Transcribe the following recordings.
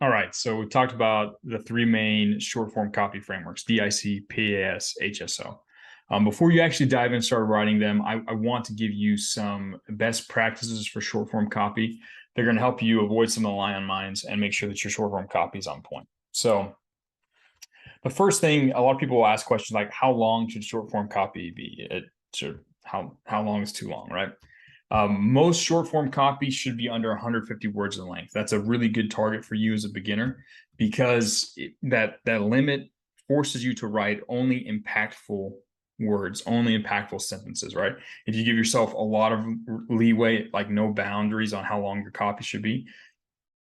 All right, so we've talked about the three main short form copy frameworks: DIC, PAS, HSO. Before you actually dive in and start writing them, I want to give you some best practices for short form copy. They're going to help you avoid some of the landmines and make sure that your short form copy is on point. So, the first thing, a lot of people will ask questions like, "How long should short form copy be?" How long is too long, right? Most short form copy should be under 150 words in length. That's a really good target for you as a beginner because that limit forces you to write only impactful words, only impactful sentences, right? If you give yourself a lot of leeway, like no boundaries on how long your copy should be,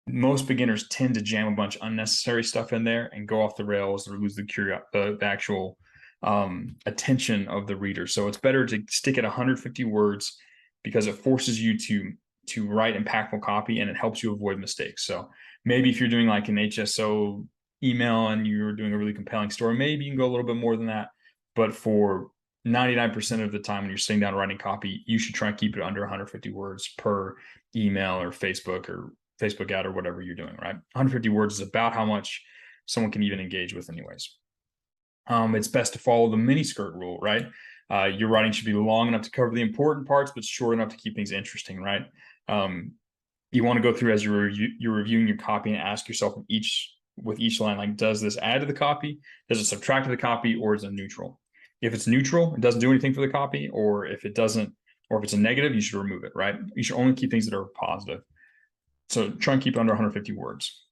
most beginners tend to jam a bunch of unnecessary stuff in there and go off the rails or lose the actual attention of the reader. So it's better to stick at 150 words because it forces you to write impactful copy and it helps you avoid mistakes. So maybe if you're doing like an HSO email and you're doing a really compelling story, maybe you can go a little bit more than that. But for 99% of the time when you're sitting down writing copy, you should try and keep it under 150 words per email or Facebook ad or whatever you're doing, right? 150 words is about how much someone can even engage with anyways. It's best to follow the mini skirt rule, right? Your writing should be long enough to cover the important parts, but short enough to keep things interesting, right? You want to go through as you're reviewing your copy and ask yourself with each line, like, does this add to the copy? Does it subtract to the copy, or is it neutral? If it's neutral, it doesn't do anything for the copy, or if it doesn't, or if it's a negative, you should remove it, right? You should only keep things that are positive. So try and keep it under 150 words.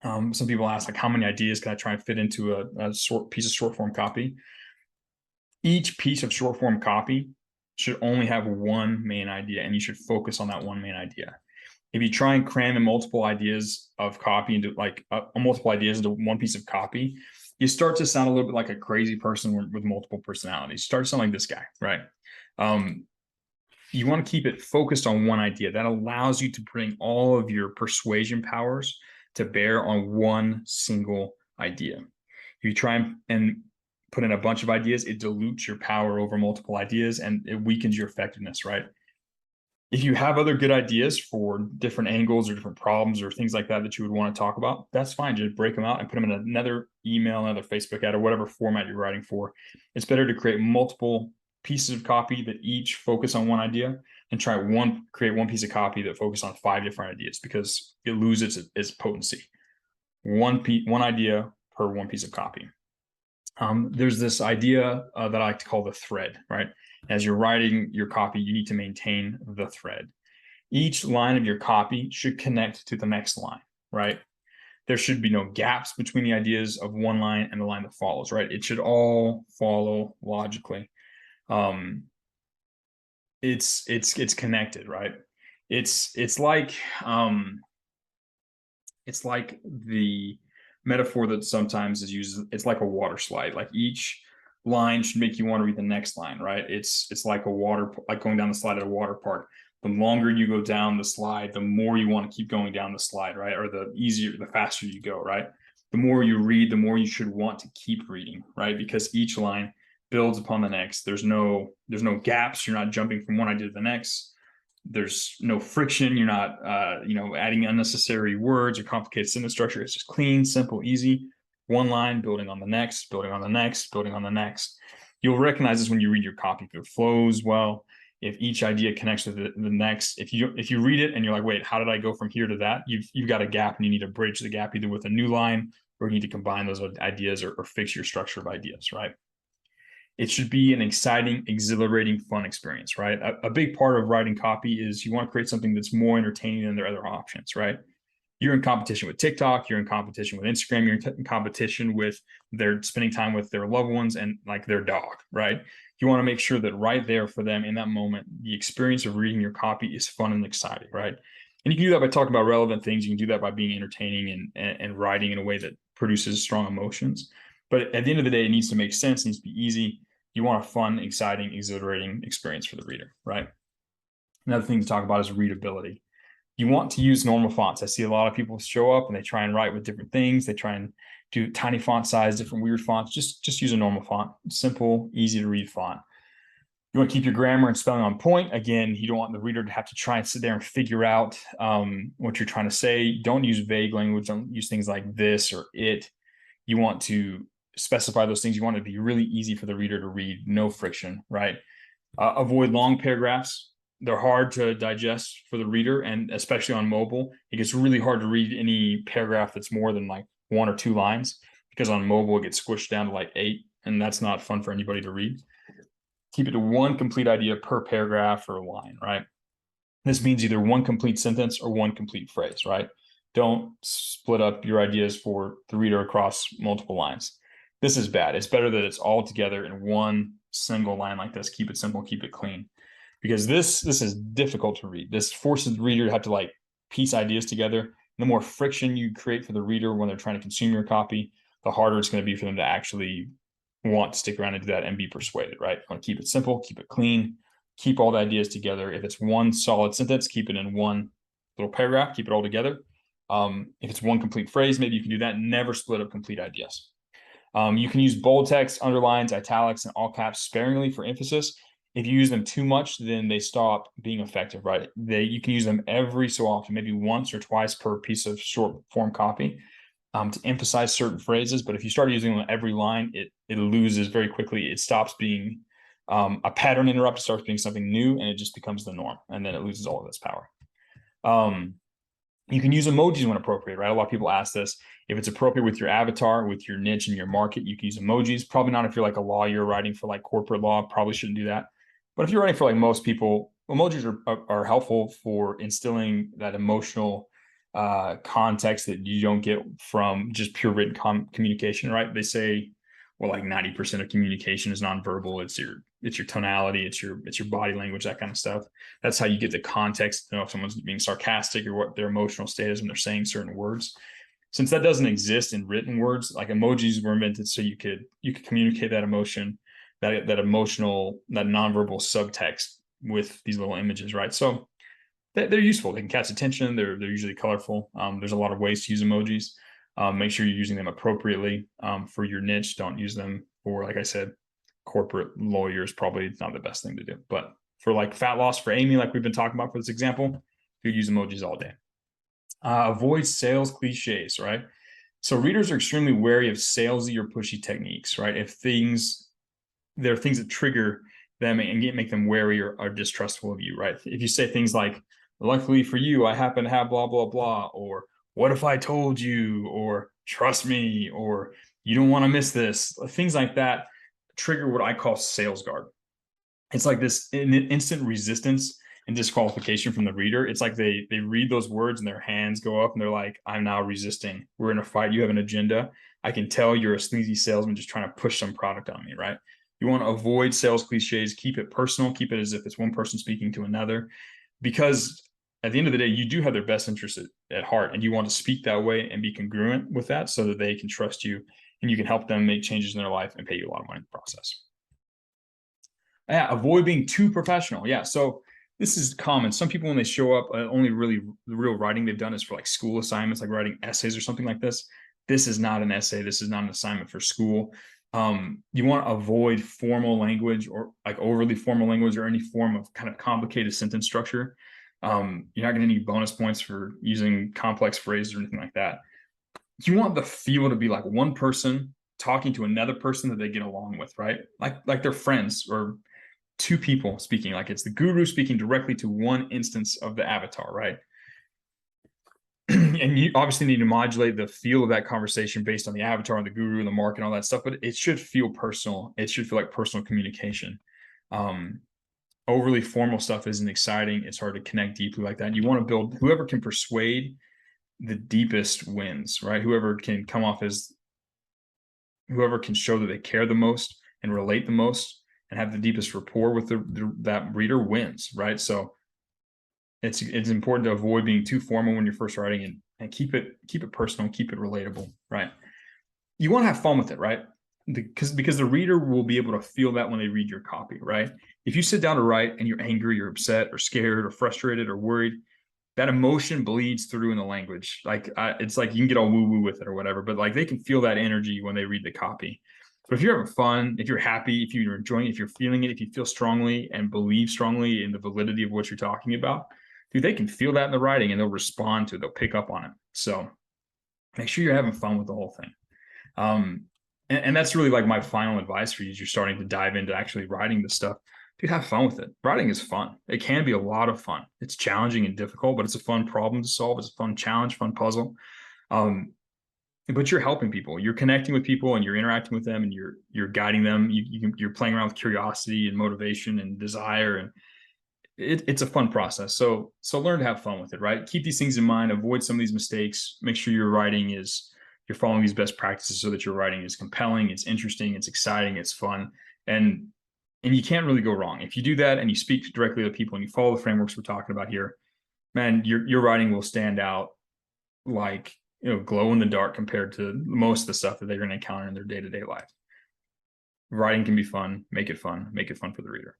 Some people ask, like, how many ideas can I try and fit into a piece of short form copy? Each piece of short form copy should only have one main idea, and you should focus on that one main idea. If you try and cram in multiple ideas of copy into multiple ideas into one piece of copy, you start to sound a little bit like a crazy person with multiple personalities. You start to sound like this guy, right? You want to keep it focused on one idea. That allows you to bring all of your persuasion powers to bear on one single idea. If you try and put in a bunch of ideas, it dilutes your power over multiple ideas and it weakens your effectiveness, right? If you have other good ideas for different angles or different problems or things like that you would want to talk about, that's fine. Just break them out and put them in another email, another Facebook ad, or whatever format you're writing for. It's better to create multiple pieces of copy that each focus on one idea and create one piece of copy that focus on 5 different ideas, because it loses its potency. One idea per one piece of copy. There's this idea that I like to call the thread, right? As you're writing your copy, you need to maintain the thread. Each line of your copy should connect to the next line, right? There should be no gaps between the ideas of one line and the line that follows, right? It should all follow logically. It's connected, right? It's like the metaphor that sometimes is used. It's like a water slide. Like each line should make you want to read the next line, right? It's like like going down the slide at a water park. The longer you go down the slide, the more you want to keep going down the slide, right? Or the faster you go, right? The more you read, the more you should want to keep reading, right? Because each line builds upon the next. There's no gaps. You're not jumping from one idea to the next. There's no friction. You're not adding unnecessary words or complicated sentence structure. It's just clean, simple, easy. One line building on the next, building on the next, building on the next. You'll recognize this when you read your copy. If it flows well, if each idea connects with the next, if you read it and you're like, wait, how did I go from here to that? You've got a gap and you need to bridge the gap either with a new line or you need to combine those ideas or fix your structure of ideas, right? It should be an exciting, exhilarating, fun experience, right? A big part of writing copy is you want to create something that's more entertaining than their other options, right? You're in competition with TikTok, you're in competition with Instagram, you're in competition with their spending time with their loved ones and like their dog, right? You want to make sure that right there for them in that moment, the experience of reading your copy is fun and exciting, right? And you can do that by talking about relevant things. You can do that by being entertaining and writing in a way that produces strong emotions. But at the end of the day, it needs to make sense, it needs to be easy. You want a fun, exciting, exhilarating experience for the reader, right? Another thing to talk about is readability. You want to use normal fonts. I see a lot of people show up and they try and write with different things. They try and do tiny font size, different weird fonts. Just use a normal font, simple, easy to read font. You want to keep your grammar and spelling on point. Again, you don't want the reader to have to try and sit there and figure out what you're trying to say. Don't use vague language. Don't use things like this or it. You want to specify those things. You want it to be really easy for the reader to read, no friction, right? Avoid long paragraphs. They're hard to digest for the reader, and especially on mobile, it gets really hard to read any paragraph that's more than like 1 or 2 lines, because on mobile it gets squished down to like 8, and that's not fun for anybody to read. Keep it to 1 complete idea per paragraph or line, right? This means either 1 complete sentence or 1 complete phrase, right? Don't split up your ideas for the reader across multiple lines. This is bad. It's better that it's all together in 1 single line like this. Keep it simple, keep it clean, because this is difficult to read. This forces the reader to have to like piece ideas together. The more friction you create for the reader when they're trying to consume your copy, the harder it's going to be for them to actually want to stick around and do that and be persuaded, right? You want to keep it simple, keep it clean, keep all the ideas together. If it's 1 solid sentence, keep it in 1 little paragraph, keep it all together. If it's 1 complete phrase, maybe you can do that. Never split up complete ideas. You can use bold text, underlines, italics, and all caps sparingly for emphasis. If you use them too much, then they stop being effective, right? You can use them every so often, maybe once or twice per piece of short form copy, to emphasize certain phrases. But if you start using them every line, it loses very quickly. It stops being a pattern interrupt, it starts being something new, and it just becomes the norm, and then it loses all of its power. You can use emojis when appropriate, right? A lot of people ask this. If it's appropriate with your avatar, with your niche and your market, you can use emojis. Probably not if you're like a lawyer writing for like corporate law, probably shouldn't do that. But if you're writing for like most people, emojis are helpful for instilling that emotional context that you don't get from just pure written communication, right? They say, well, like 90% of communication is nonverbal. It's your tonality, it's your body language, that kind of stuff. That's how you get the context to know if someone's being sarcastic or what their emotional state is when they're saying certain words. Since that doesn't exist in written words, like emojis were invented so you could communicate that emotion, that emotional, that nonverbal subtext with these little images, right? So they're useful. They can catch attention. They're usually colorful. There's a lot of ways to use emojis. Make sure you're using them appropriately for your niche. Don't use them for, like I said, corporate lawyers. Probably not the best thing to do. But for like fat loss for Amy, like we've been talking about for this example, you use emojis all day. Avoid sales cliches, right? So readers are extremely wary of salesy or pushy techniques, right? If there are things that trigger them and make them wary or distrustful of you, right? If you say things like, luckily for you, I happen to have blah, blah, blah, or what if I told you, or trust me, or you don't want to miss this, things like that trigger what I call sales guard. It's like this instant resistance and disqualification from the reader. It's like they read those words and their hands go up and they're like, I'm now resisting. We're in a fight. You have an agenda. I can tell you're a sleazy salesman just trying to push some product on me, right? You want to avoid sales cliches, keep it personal, keep it as if it's one person speaking to another, because at the end of the day, you do have their best interest at heart, and you want to speak that way and be congruent with that so that they can trust you and you can help them make changes in their life and pay you a lot of money in the process. Yeah, avoid being too professional. Yeah, so this is common. Some people, when they show up, only really the real writing they've done is for like school assignments, like writing essays or something like this. This is not an essay. This is not an assignment for school. You want to avoid formal language or like overly formal language or any form of kind of complicated sentence structure. You're not going to need bonus points for using complex phrases or anything like that. You want the feel to be like one person talking to another person that they get along with, right? Like they're friends, or 2 people speaking, like it's the guru speaking directly to one instance of the avatar, right? And you obviously need to modulate the feel of that conversation based on the avatar and the guru and the market and all that stuff, but it should feel personal. It should feel like personal communication. Overly formal stuff isn't exciting. It's hard to connect deeply like that. You want to build, whoever can persuade the deepest wins, right? Whoever can come off as, whoever can show that they care the most and relate the most and have the deepest rapport with that reader wins, right? So it's important to avoid being too formal when you're first writing, and keep it personal, keep it relatable, right? You want to have fun with it, right? Because the reader will be able to feel that when they read your copy, right? If you sit down to write and you're angry, you're upset or scared or frustrated or worried, that emotion bleeds through in the language. Like it's like you can get all woo-woo with it or whatever, but like they can feel that energy when they read the copy. But if you're having fun, if you're happy, if you're enjoying it, if you're feeling it, if you feel strongly and believe strongly in the validity of what you're talking about, dude, they can feel that in the writing and they'll respond to it. They'll pick up on it. So make sure you're having fun with the whole thing. And that's really like my final advice for you as you're starting to dive into actually writing this stuff. Dude, have fun with it. Writing is fun. It can be a lot of fun. It's challenging and difficult, but it's a fun problem to solve. It's a fun challenge, fun puzzle. But you're helping people. You're connecting with people, and you're interacting with them, and you're guiding them. You're playing around with curiosity and motivation and desire, and it's a fun process. So learn to have fun with it, right? Keep these things in mind. Avoid some of these mistakes. Make sure you're following these best practices so that your writing is compelling, it's interesting, it's exciting, it's fun, and you can't really go wrong if you do that. And you speak directly to people and you follow the frameworks we're talking about here. Man, your writing will stand out like, glow in the dark compared to most of the stuff that they're going to encounter in their day-to-day life. Writing can be fun. Make it fun. Make it fun for the reader.